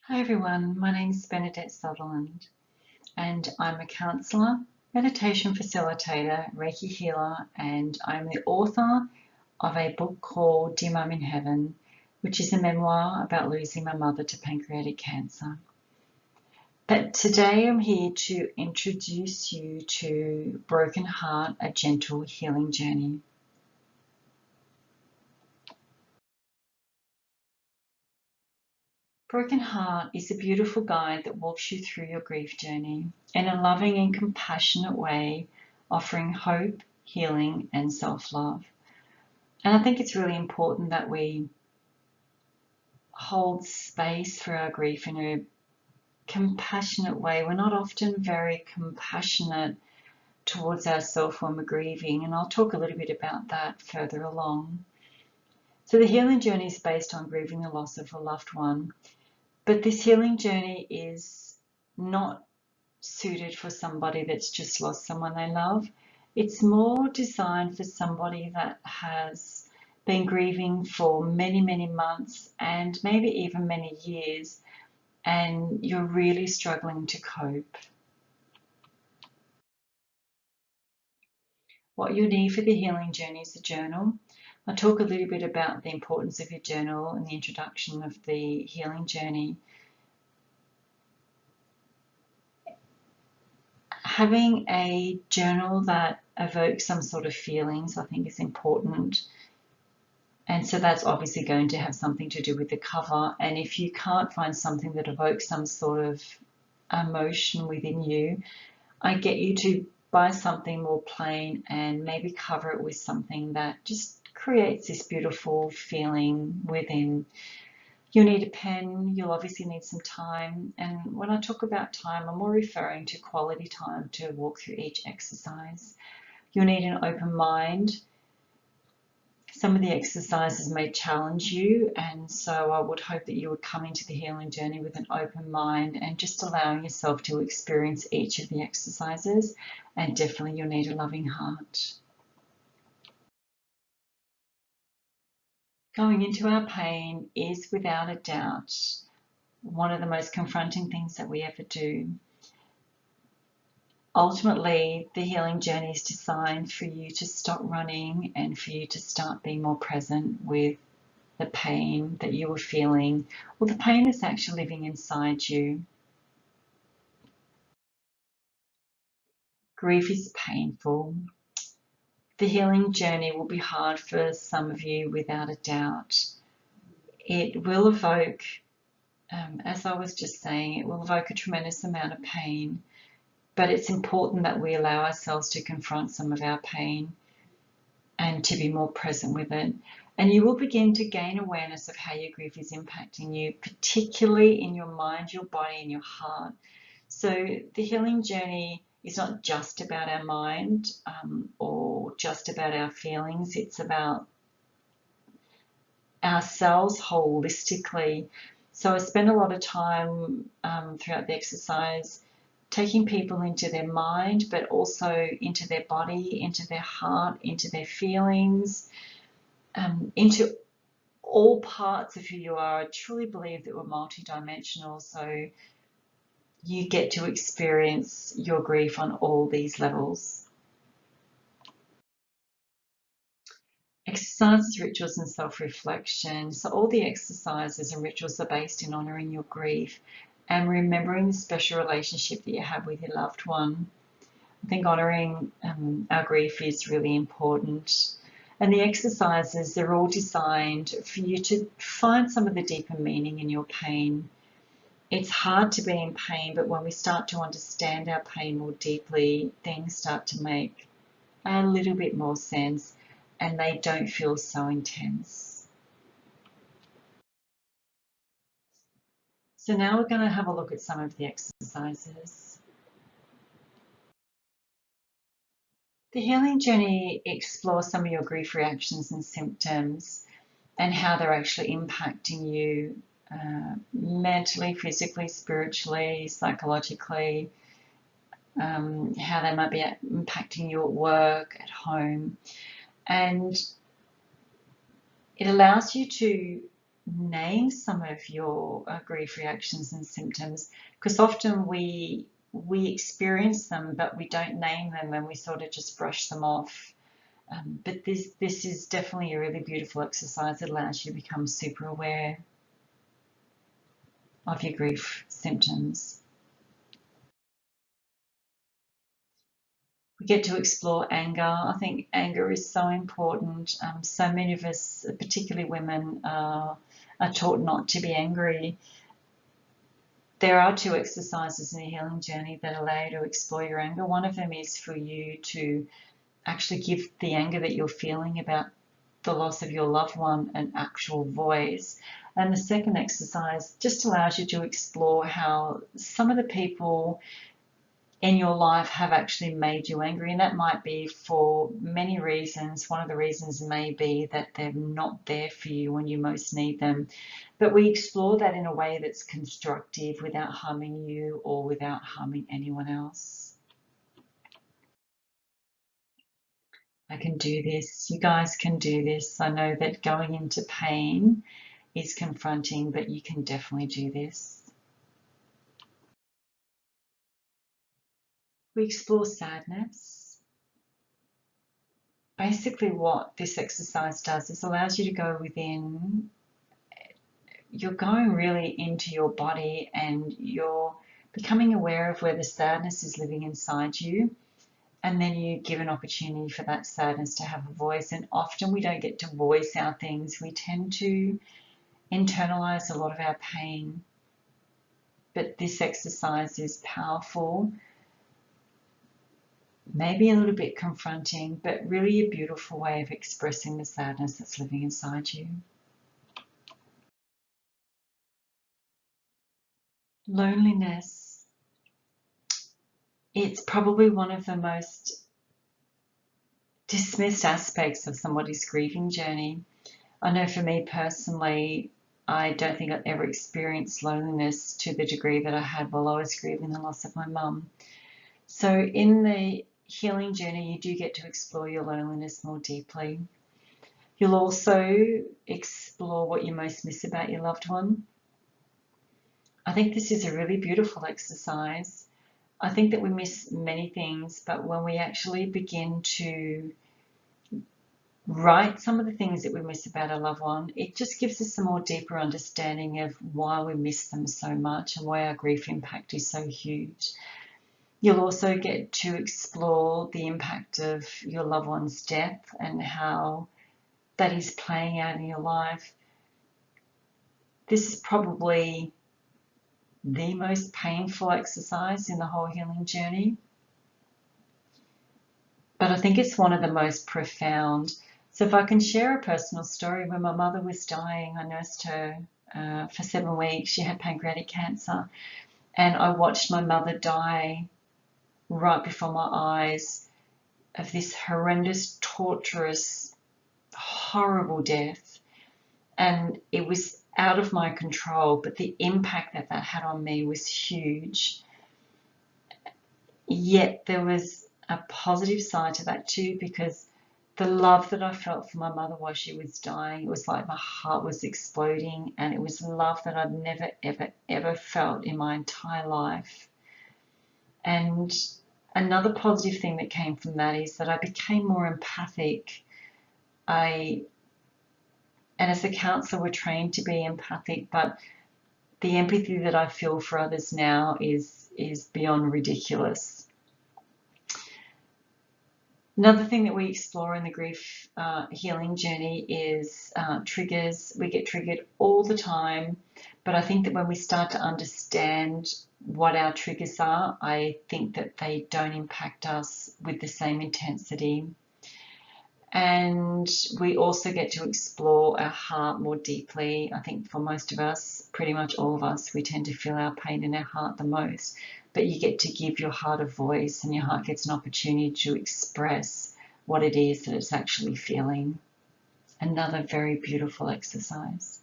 Hi everyone, my name is Bernadette Sutherland and I'm a counsellor, meditation facilitator, Reiki healer, and I'm the author of a book called Dear Mum in Heaven, which is a memoir about losing my mother to pancreatic cancer. But today I'm here to introduce you to Broken Heart, a gentle healing journey. Broken Heart is a beautiful guide that walks you through your grief journey in a loving and compassionate way, offering hope, healing, and self-love. And I think it's really important that we hold space for our grief in a compassionate way. We're not often very compassionate towards ourselves when we're grieving, and I'll talk a little bit about that further along. So the healing journey is based on grieving the loss of a loved one. But this healing journey is not suited for somebody that's just lost someone they love. It's more designed for somebody that has been grieving for many, many months and maybe even many years, and you're really struggling to cope. What you need for the healing journey is a journal. I'll talk a little bit about the importance of your journal in the introduction of the healing journey. Having a journal that evokes some sort of feelings, I think, is important. And so that's obviously going to have something to do with the cover. And if you can't find something that evokes some sort of emotion within you, I get you to buy something more plain and maybe cover it with something that just creates this beautiful feeling within. You'll need a pen, you'll obviously need some time. And when I talk about time, I'm more referring to quality time to walk through each exercise. You'll need an open mind. Some of the exercises may challenge you, and so I would hope that you would come into the healing journey with an open mind and just allowing yourself to experience each of the exercises. And definitely you'll need a loving heart. Going into our pain is without a doubt one of the most confronting things that we ever do. Ultimately, the healing journey is designed for you to stop running and for you to start being more present with the pain that you were feeling, or the pain that's actually living inside you. Grief is painful. The healing journey will be hard for some of you, without a doubt. It will evoke, as I was just saying, it will evoke a tremendous amount of pain, but it's important that we allow ourselves to confront some of our pain and to be more present with it. And you will begin to gain awareness of how your grief is impacting you, particularly in your mind, your body, and your heart. So the healing journey is not just about our mind or just about our feelings. It's about ourselves holistically. So I spend a lot of time throughout the exercise taking people into their mind, but also into their body, into their heart, into their feelings, into all parts of who you are. I truly believe that we're multidimensional, so you get to experience your grief on all these levels. Exercises, rituals, and self-reflection. So all the exercises and rituals are based in honouring your grief and remembering the special relationship that you have with your loved one. I think honouring our grief is really important. And the exercises, they're all designed for you to find some of the deeper meaning in your pain. It's hard to be in pain, but when we start to understand our pain more deeply, things start to make a little bit more sense and they don't feel so intense. So now we're going to have a look at some of the exercises. The healing journey explores some of your grief reactions and symptoms and how they're actually impacting you mentally, physically, spiritually, psychologically, how they might be impacting you at work, at home. And it allows you to name some of your grief reactions and symptoms, because often we experience them, but we don't name them and we sort of just brush them off. But this is definitely a really beautiful exercise that allows you to become super aware of your grief symptoms. We get to explore anger. I think anger is so important. So many of us, particularly women, are taught not to be angry. There are 2 exercises in the healing journey that allow you to explore your anger. One of them is for you to actually give the anger that you're feeling about the loss of your loved one an actual voice. And the second exercise just allows you to explore how some of the people in your life have actually made you angry, and that might be for many reasons. One of the reasons may be that they're not there for you when you most need them, but we explore that in a way that's constructive without harming you or without harming anyone else. I can do this. You guys can do this. I know that going into pain is confronting, but you can definitely do this. We explore sadness. Basically, what this exercise does is allows you to go within. You're going really into your body and you're becoming aware of where the sadness is living inside you. And then you give an opportunity for that sadness to have a voice. And often we don't get to voice our things. We tend to internalize a lot of our pain. But this exercise is powerful, maybe a little bit confronting, but really a beautiful way of expressing the sadness that's living inside you. Loneliness. It's probably one of the most dismissed aspects of somebody's grieving journey. I know for me personally, I don't think I've ever experienced loneliness to the degree that I had while I was grieving the loss of my mum. So in the healing journey, you do get to explore your loneliness more deeply. You'll also explore what you most miss about your loved one. I think this is a really beautiful exercise. I think that we miss many things, but when we actually begin to write some of the things that we miss about our loved one, it just gives us a more deeper understanding of why we miss them so much and why our grief impact is so huge. You'll also get to explore the impact of your loved one's death and how that is playing out in your life. This is probably the most painful exercise in the whole healing journey, but I think it's one of the most profound. So if I can share a personal story, when my mother was dying, I nursed her for 7 weeks. She had pancreatic cancer, and I watched my mother die right before my eyes of this horrendous, torturous, horrible death. And it was out of my control, but the impact that that had on me was huge. Yet there was a positive side to that too, because the love that I felt for my mother while she was dying, it was like my heart was exploding, and it was love that I'd never, ever, ever felt in my entire life. And another positive thing that came from that is that I became more empathic. And as a counsellor, we're trained to be empathic, but the empathy that I feel for others now is beyond ridiculous. Another thing that we explore in the grief healing journey is triggers. We get triggered all the time, but I think that when we start to understand what our triggers are, I think that they don't impact us with the same intensity. And we also get to explore our heart more deeply. I think for most of us, pretty much all of us, we tend to feel our pain in our heart the most. But you get to give your heart a voice, and your heart gets an opportunity to express what it is that it's actually feeling. Another very beautiful exercise.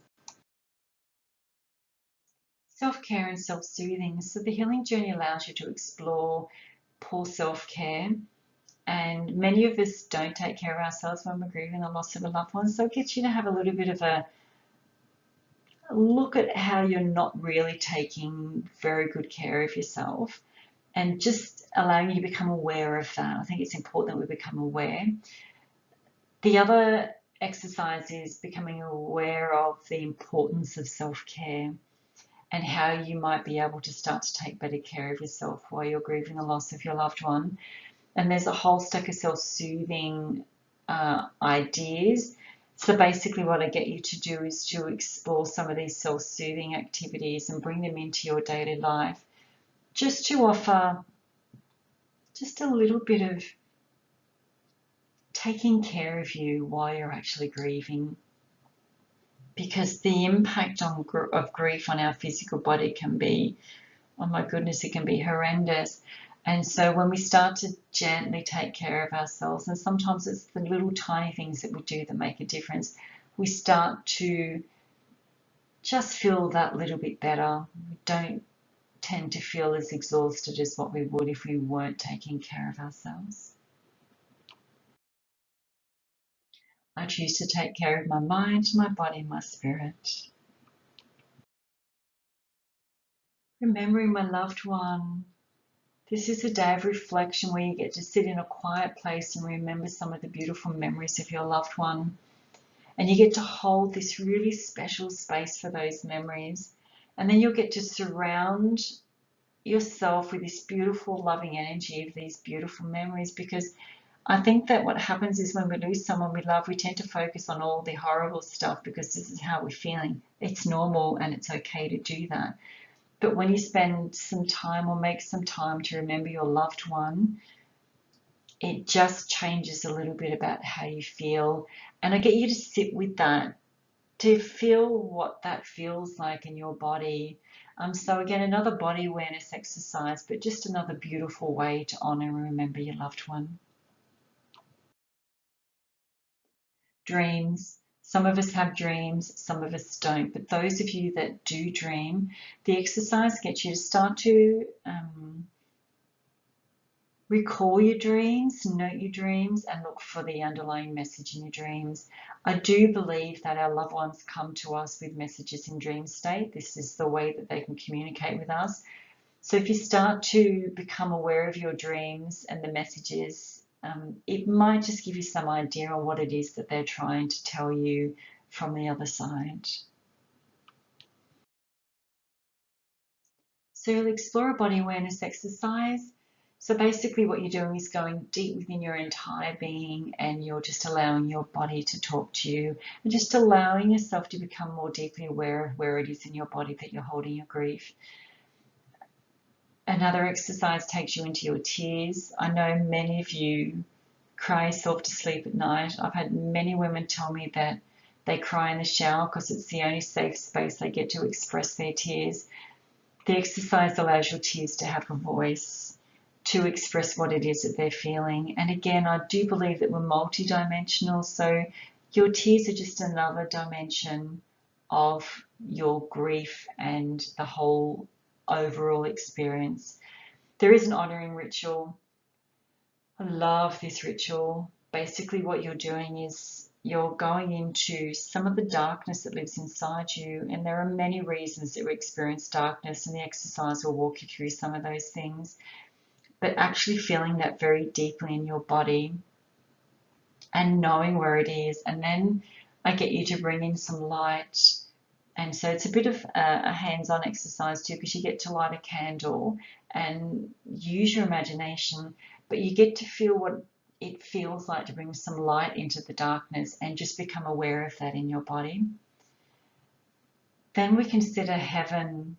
Self-care and self-soothing. So the healing journey allows you to explore poor self-care. And many of us don't take care of ourselves when we're grieving the loss of a loved one. So it gets you to have a little bit of a look at how you're not really taking very good care of yourself, and just allowing you to become aware of that. I think it's important that we become aware. The other exercise is becoming aware of the importance of self-care and how you might be able to start to take better care of yourself while you're grieving the loss of your loved one. And there's a whole stack of self-soothing ideas. So basically what I get you to do is to explore some of these self-soothing activities and bring them into your daily life, just to offer just a little bit of taking care of you while you're actually grieving. Because the impact of grief on our physical body can be, oh my goodness, it can be horrendous. And so when we start to gently take care of ourselves, and sometimes it's the little tiny things that we do that make a difference, we start to just feel that little bit better. We don't tend to feel as exhausted as what we would if we weren't taking care of ourselves. I choose to take care of my mind, my body, my spirit. Remembering my loved one. This is a day of reflection where you get to sit in a quiet place and remember some of the beautiful memories of your loved one. And you get to hold this really special space for those memories. And then you'll get to surround yourself with this beautiful, loving energy of these beautiful memories, because I think that what happens is when we lose someone we love, we tend to focus on all the horrible stuff because this is how we're feeling. It's normal and it's okay to do that. But when you spend some time or make some time to remember your loved one, it just changes a little bit about how you feel. And I get you to sit with that, to feel what that feels like in your body. So again, another body awareness exercise, but just another beautiful way to honor and remember your loved one. Dreams. Some of us have dreams, some of us don't. But those of you that do dream, the exercise gets you to start to recall your dreams, note your dreams, and look for the underlying message in your dreams. I do believe that our loved ones come to us with messages in dream state. This is the way that they can communicate with us. So if you start to become aware of your dreams and the messages, it might just give you some idea on what it is that they're trying to tell you from the other side. So you'll explore a body awareness exercise. So basically what you're doing is going deep within your entire being, and you're just allowing your body to talk to you and just allowing yourself to become more deeply aware of where it is in your body that you're holding your grief. Another exercise takes you into your tears. I know many of you cry yourself to sleep at night. I've had many women tell me that they cry in the shower because it's the only safe space they get to express their tears. The exercise allows your tears to have a voice, to express what it is that they're feeling. And again, I do believe that we're multidimensional, so your tears are just another dimension of your grief and the whole overall experience. There is an honouring ritual. I love this ritual. Basically what you're doing is you're going into some of the darkness that lives inside you, and there are many reasons that we experience darkness, and the exercise will walk you through some of those things. But actually feeling that very deeply in your body and knowing where it is, and then I get you to bring in some light. And so it's a bit of a hands-on exercise too, because you get to light a candle and use your imagination, but you get to feel what it feels like to bring some light into the darkness and just become aware of that in your body. Then we consider heaven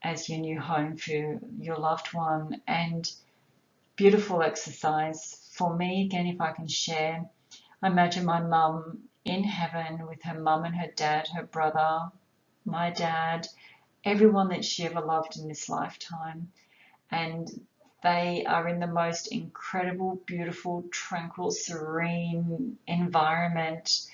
as your new home for your loved one, and beautiful exercise. For me, again, if I can share, I imagine my mum in heaven with her mum and her dad, her brother, my dad, everyone that she ever loved in this lifetime. And they are in the most incredible, beautiful, tranquil, serene environment,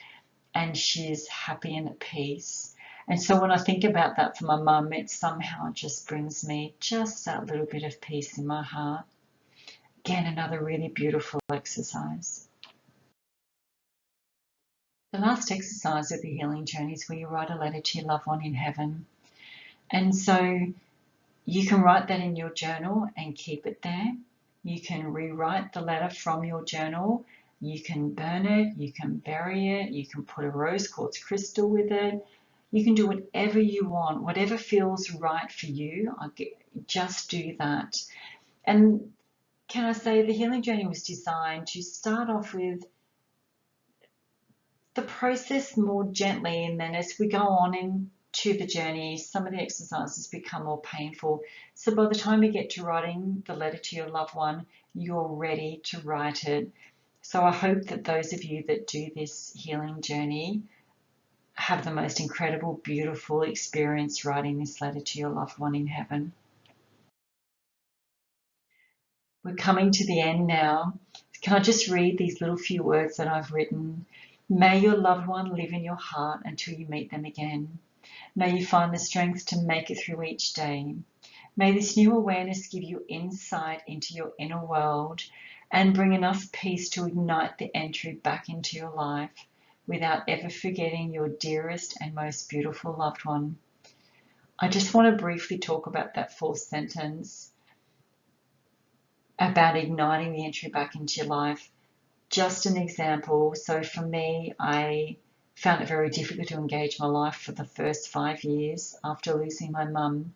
and she's happy and at peace. And so when I think about that for my mum, it somehow just brings me just that little bit of peace in my heart. Again, another really beautiful exercise. The last exercise of the healing journey is where you write a letter to your loved one in heaven. And so you can write that in your journal and keep it there. You can rewrite the letter from your journal. You can burn it, you can bury it, you can put a rose quartz crystal with it. You can do whatever you want, whatever feels right for you. Just do that. And can I say the healing journey was designed to start off with the process more gently, and then as we go on into the journey, some of the exercises become more painful. So by the time you get to writing the letter to your loved one, you're ready to write it. So I hope that those of you that do this healing journey have the most incredible, beautiful experience writing this letter to your loved one in heaven. We're coming to the end now. Can I just read these little few words that I've written? May your loved one live in your heart until you meet them again. May you find the strength to make it through each day. May this new awareness give you insight into your inner world and bring enough peace to ignite the entry back into your life without ever forgetting your dearest and most beautiful loved one. I just want to briefly talk about that fourth sentence about igniting the entry back into your life. Just an example. So for me, I found it very difficult to engage my life for the first 5 years after losing my mum.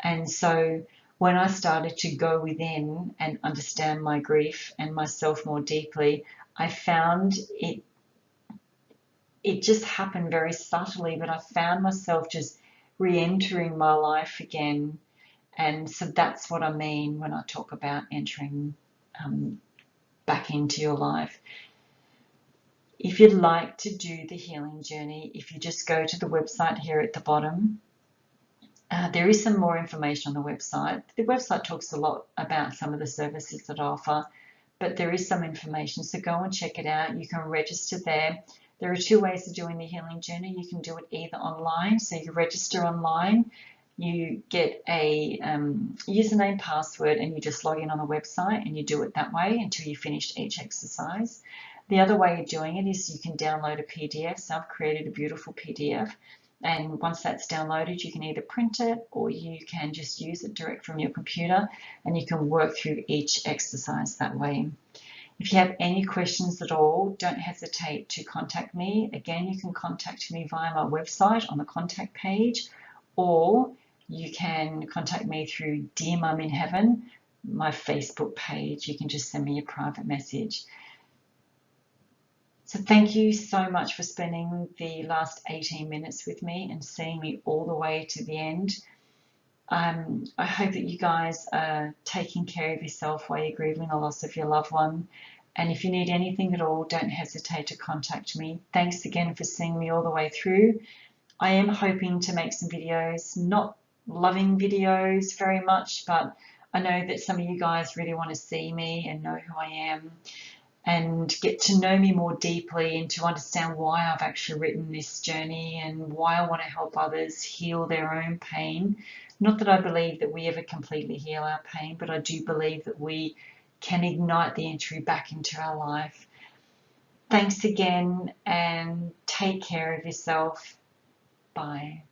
And so when I started to go within and understand my grief and myself more deeply, I found it just happened very subtly, but I found myself just re-entering my life again. And so that's what I mean when I talk about entering back into your life. If you'd like to do the healing journey, if you just go to the website here at the bottom, there is some more information on the website. The website talks a lot about some of the services that I offer, but there is some information, so go and check it out. You can register there. There are 2 ways of doing the healing journey. You can do it either online, so you register online, you get a username, password, and you just log in on the website and you do it that way until you finish each exercise. The other way of doing it is you can download a PDF. So I've created a beautiful PDF, and once that's downloaded, you can either print it or you can just use it direct from your computer, and you can work through each exercise that way. If you have any questions at all, don't hesitate to contact me. Again, you can contact me via my website on the contact page, or you can contact me through Dear Mum in Heaven, my Facebook page. You can just send me a private message. So thank you so much for spending the last 18 minutes with me and seeing me all the way to the end. I hope that you guys are taking care of yourself while you're grieving the loss of your loved one. And if you need anything at all, don't hesitate to contact me. Thanks again for seeing me all the way through. I am hoping to make some videos, not loving videos very much, but I know that some of you guys really want to see me and know who I am and get to know me more deeply and to understand why I've actually written this journey and why I want to help others heal their own pain. Not that I believe that we ever completely heal our pain, but I do believe that we can ignite the entry back into our life. Thanks again and take care of yourself. Bye.